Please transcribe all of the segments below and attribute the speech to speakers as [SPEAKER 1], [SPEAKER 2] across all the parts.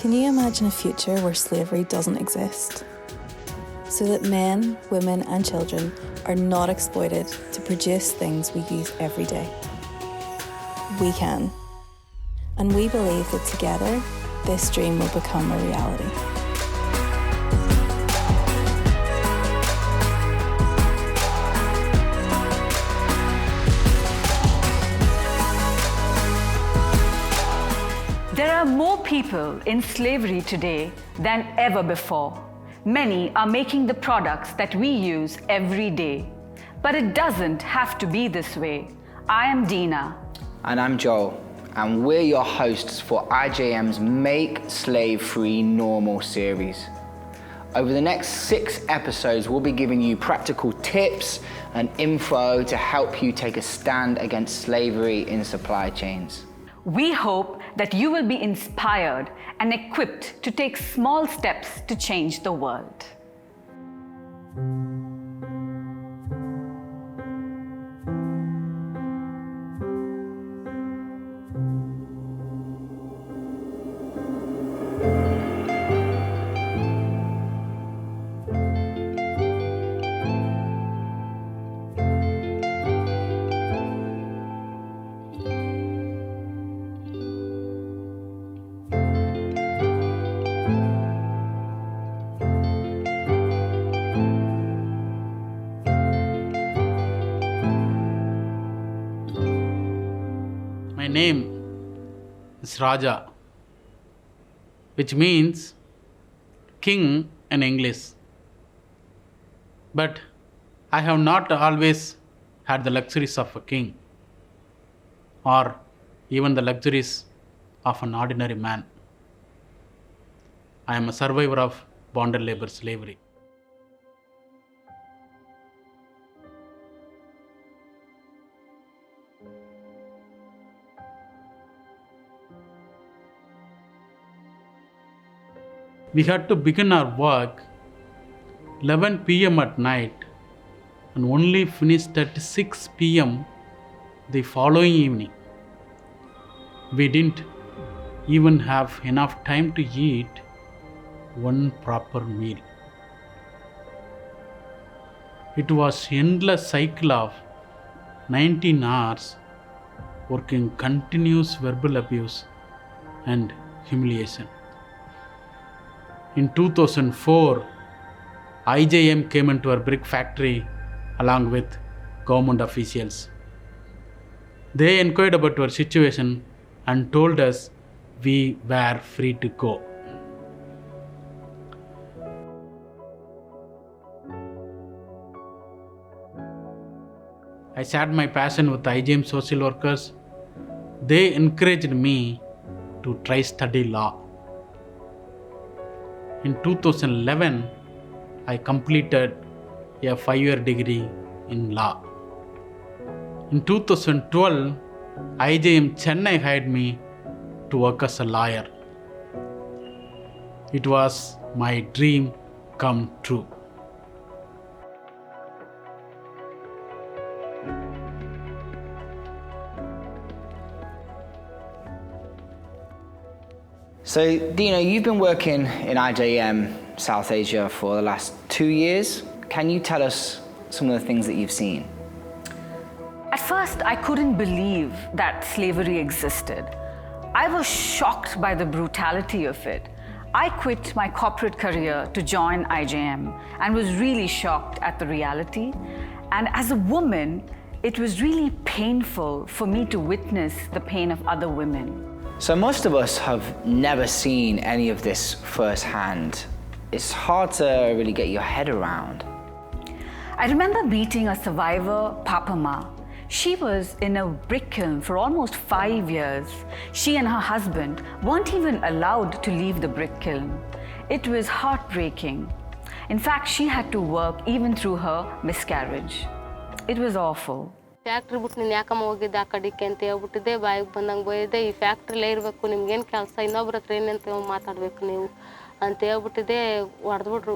[SPEAKER 1] Can you imagine a future where slavery doesn't exist? So that men, women and children are not exploited to produce things we use every day. We can. And we believe that together, this dream will become a reality.
[SPEAKER 2] There are more people in slavery today than ever before. Many are making the products that we use every day. But it doesn't have to be this way. I am Dina.
[SPEAKER 3] And I'm Joel. And we're your hosts for IJM's Make SlaveFree Normal series. Over the next 6 episodes, we'll be giving you practical tips and info to help you take a stand against slavery in supply chains.
[SPEAKER 2] We hope that you will be inspired and equipped to take small steps to change the world.
[SPEAKER 4] My name is Raja, which means king in English. But I have not always had the luxuries of a king or even the luxuries of an ordinary man. I am a survivor of bonded labor slavery. We had to begin our work 11 p.m. at night and only finished at 6 p.m. the following evening. We didn't even have enough time to eat one proper meal. It was an endless cycle of 19 hours working continuous verbal abuse and humiliation. In 2004, IJM came into our brick factory along with government officials. They inquired about our situation and told us we were free to go. I shared my passion with IJM social workers. They encouraged me to try study law. In 2011, I completed a 5-year degree in law. In 2012, IJM Chennai hired me to work as a lawyer. It was my dream come true.
[SPEAKER 3] So, Dina, you've been working in IJM South Asia for the last 2 years. Can you tell us some of the things that you've seen?
[SPEAKER 2] At first, I couldn't believe that slavery existed. I was shocked by the brutality of it. I quit my corporate career to join IJM and was really shocked at the reality. And as a woman, it was really painful for me to witness the pain of other women.
[SPEAKER 3] So most of us have never seen any of this firsthand. It's hard to really get your head around.
[SPEAKER 2] I remember meeting a survivor, Papama. She was in a brick kiln for almost 5 years. She and her husband weren't even allowed to leave the brick kiln. It was heartbreaking. In fact, she had to work even through her miscarriage. It was awful.
[SPEAKER 5] Factory ಬಿಟ್ಟು ನೀನು ಯಾಕಮ್ಮ ಹೋಗಿದ್ದೆ ಆ ಕಡೆಗೆ ಅಂತ ಹೇಳ್ಬಿಟ್ಟಿದ್ದೆ, ಬಾಯಿಗೆ ಬಂದಂಗೆ ಬೈದೆ. ಈ ಫ್ಯಾಕ್ಟ್ರಿಲೇ ಇರಬೇಕು, ನಿಮ್ಗೇನು ಕೆಲಸ, ಇನ್ನೊಬ್ರ ಹತ್ರ ಏನಂತ ಮಾತಾಡಬೇಕು ನೀವು ಅಂತ ಹೇಳ್ಬಿಟ್ಟಿದ್ದೆ. ಹೊಡೆದ್ಬಿಟ್ರು,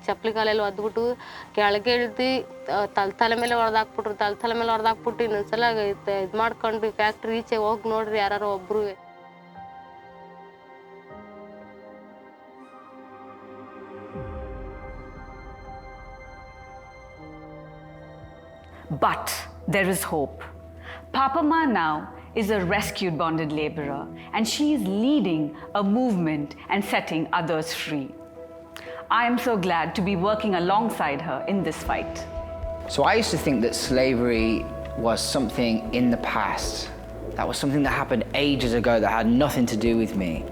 [SPEAKER 5] ಚಪ್ಪಲಿ ಕಾಲೆಲ್ಲ ಒದ್ಬಿಟ್ಟು ಕೆಳಗೆ ಇಳ್ದು ತಲೆ ಮೇಲೆ ಹೊಡೆದಾಕ್ಬಿಟ್ರು. ತಲೆ ಮೇಲೆ ಹೊಡೆದಾಕ್ಬಿಟ್ಟು ಇನ್ನೊಂದ್ಸಲ ಇದು ಮಾಡ್ಕೊಂಡು ಫ್ಯಾಕ್ಟ್ರಿ ಈಚೆ ಹೋಗಿ ನೋಡ್ರಿ ಯಾರು ಒಬ್ರು.
[SPEAKER 2] But there is hope. Papa Ma now is a rescued bonded laborer, and she is leading a movement and setting others free. I am so glad to be working alongside her in this fight.
[SPEAKER 3] So I used to think that slavery was something in the past. That was something that happened ages ago that had nothing to do with me.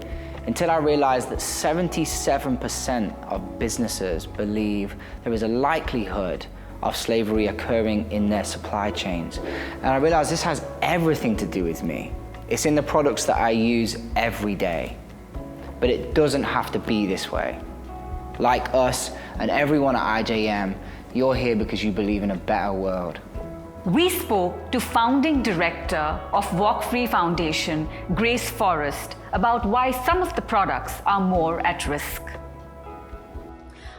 [SPEAKER 3] Until I realized that 77% of businesses believe there is a likelihood of slavery occurring in their supply chains. And I realized this has everything to do with me. It's in the products that I use every day. But it doesn't have to be this way. Like us and everyone at IJM, you're here because you believe in a better world.
[SPEAKER 2] We spoke to founding director of Walk Free Foundation, Grace Forrest, about why some of the products are more at risk.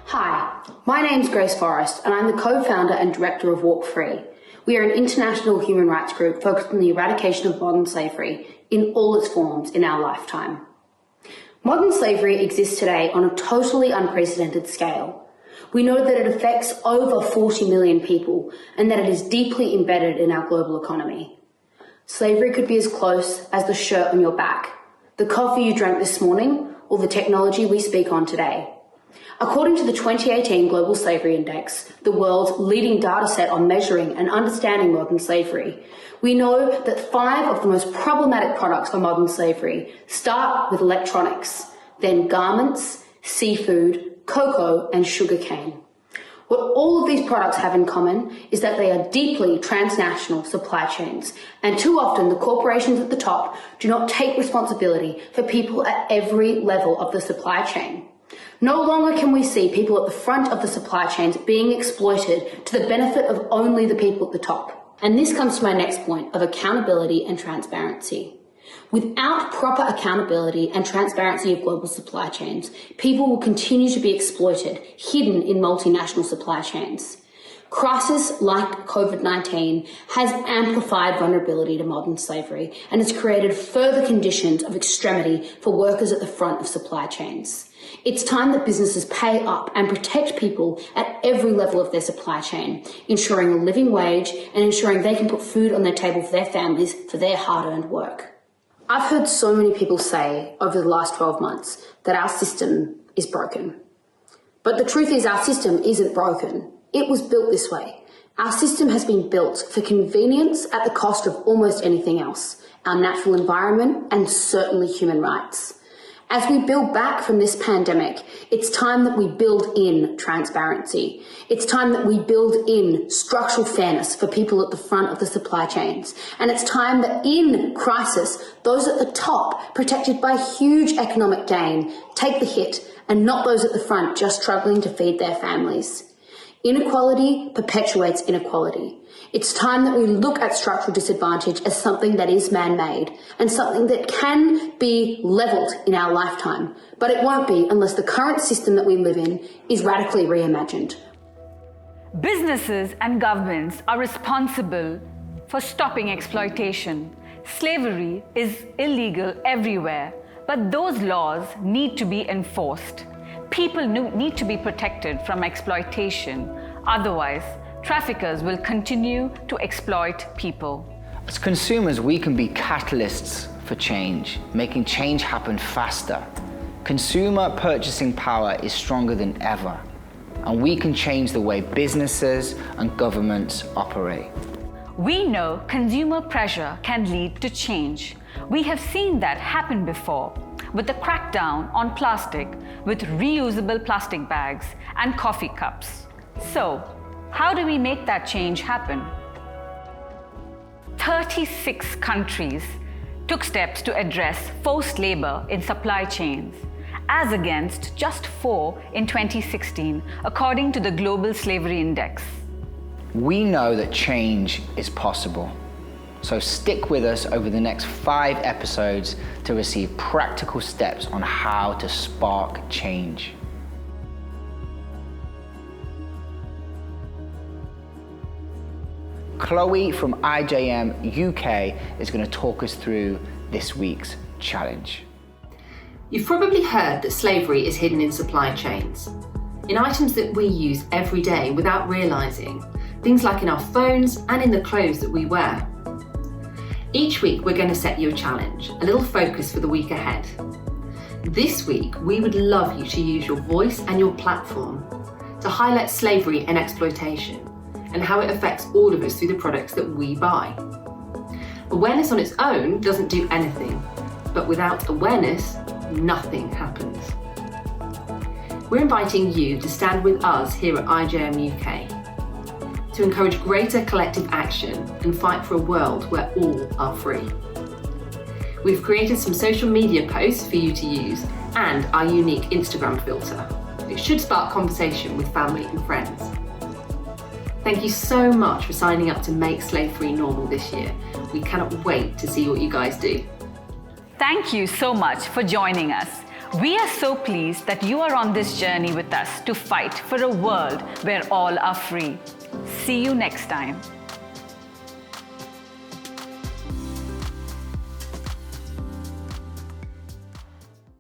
[SPEAKER 6] Hi, my name's Grace Forrest and I'm the co-founder and director of Walk Free. We are an international human rights group focused on the eradication of modern slavery in all its forms in our lifetime. Modern slavery exists today on a totally unprecedented scale. We know that it affects over 40 million people and that it is deeply embedded in our global economy. Slavery could be as close as the shirt on your back, the coffee you drank this morning, or the technology we speak on today. According to the 2018 Global Slavery Index, the world's leading data set on measuring and understanding modern slavery, we know that 5 of the most problematic products for modern slavery start with electronics, then garments, seafood, cocoa, and sugarcane. What all of these products have in common is that they are deeply transnational supply chains, and too often the corporations at the top do not take responsibility for people at every level of the supply chain. No longer can we see people at the front of the supply chains being exploited to the benefit of only the people at the top. And this comes to my next point of accountability and transparency. Without proper accountability and transparency of global supply chains, people will continue to be exploited, hidden in multinational supply chains. Crisis like COVID-19 has amplified vulnerability to modern slavery and has created further conditions of extremity for workers at the front of supply chains. It's time that businesses pay up and protect people at every level of their supply chain, ensuring a living wage and ensuring they can put food on their table for their families for their hard-earned work. I've heard so many people say over the last 12 months that our system is broken. But the truth is our system isn't broken. It was built this way. Our system has been built for convenience at the cost of almost anything else, our natural environment and certainly human rights. As we build back from this pandemic, it's time that we build in transparency. It's time that we build in structural fairness for people at the front of the supply chains. And it's time that in crisis, those at the top, protected by huge economic gain, take the hit, and not those at the front just struggling to feed their families. Inequality perpetuates inequality. It's time that we look at structural disadvantage as something that is man-made and something that can be levelled in our lifetime, but it won't be unless the current system that we live in is radically reimagined.
[SPEAKER 2] Businesses and governments are responsible for stopping exploitation. Slavery is illegal everywhere, but those laws need to be enforced. People need to be protected from exploitation. Otherwise, traffickers will continue to exploit people.
[SPEAKER 3] As consumers, we can be catalysts for change, making change happen faster. Consumer purchasing power is stronger than ever, and we can change the way businesses and governments operate.
[SPEAKER 2] We know consumer pressure can lead to change. We have seen that happen before with the crackdown on plastic with reusable plastic bags and coffee cups. So, how do we make that change happen? 36 countries took steps to address forced labor in supply chains, as against just 4 in 2016, according to the Global Slavery Index.
[SPEAKER 3] We know that change is possible. So stick with us over the next 5 episodes to receive practical steps on how to spark change. Chloe from IJM UK is going to talk us through this week's challenge.
[SPEAKER 7] You've probably heard that slavery is hidden in supply chains, in items that we use every day without realising, things like in our phones and in the clothes that we wear. Each week we're going to set you a challenge, a little focus for the week ahead. This week we would love you to use your voice and your platform to highlight slavery and exploitation and how it affects all of us through the products that we buy. Awareness on its own doesn't do anything, but without awareness, nothing happens. We're inviting you to stand with us here at IJM UK to encourage greater collective action and fight for a world where all are free. We've created some social media posts for you to use and our unique Instagram filter. It should spark conversation with family and friends. Thank you so much for signing up to make Slave-Free Normal this year. We cannot wait to see what you guys do.
[SPEAKER 2] Thank you so much for joining us. We are so pleased that you are on this journey with us to fight for a world where all are free. See you next time.